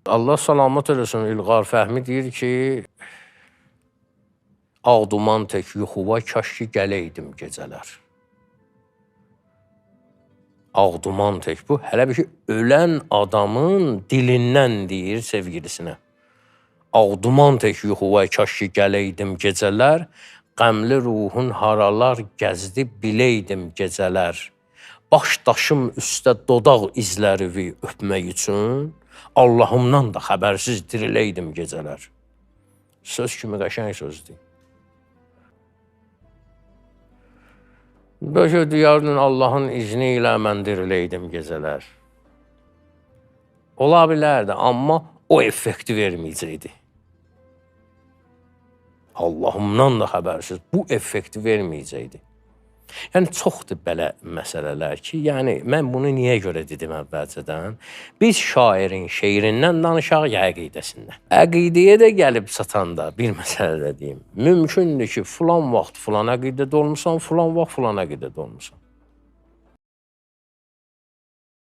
Allah salamat eləsin, İlqar Fəhmi deyir ki, ağ duman tək yuxuva kaş ki gələydim gecələr. Ağ duman tək bu, hələ bir ki, ölən adamın dilindən deyir sevgilisinə. Ağ duman tək yuxuva kaş ki gələydim gecələr, qəmli ruhun haralar gəzdi biləydim gecələr. Baş daşım üstə dodaq izlərivi öpmək üçün, Allahımdan da xəbərsiz diriləydim gecələr. Söz kimi qəşəng sözdür. Bəlkə deyərdin Allahın izni ilə mən diriləydim gecələr. Ola bilərdi, amma o effekti verməyəcəkdi. Allahımdan da xəbərsiz bu effekti verməyəcəkdi. Yəni, çoxdur belə məsələlər ki, yəni, mən bunu niyə görə dedim əvvəlcədən? Biz şairin şeirindən danışaq ya əqidəsindən. Əqidəyə də gəlib çatanda bir məsələ də deyim. Mümkündür ki, filan vaxt filan əqidədə olmuşsan, filan vaxt filan əqidədə olmuşsan.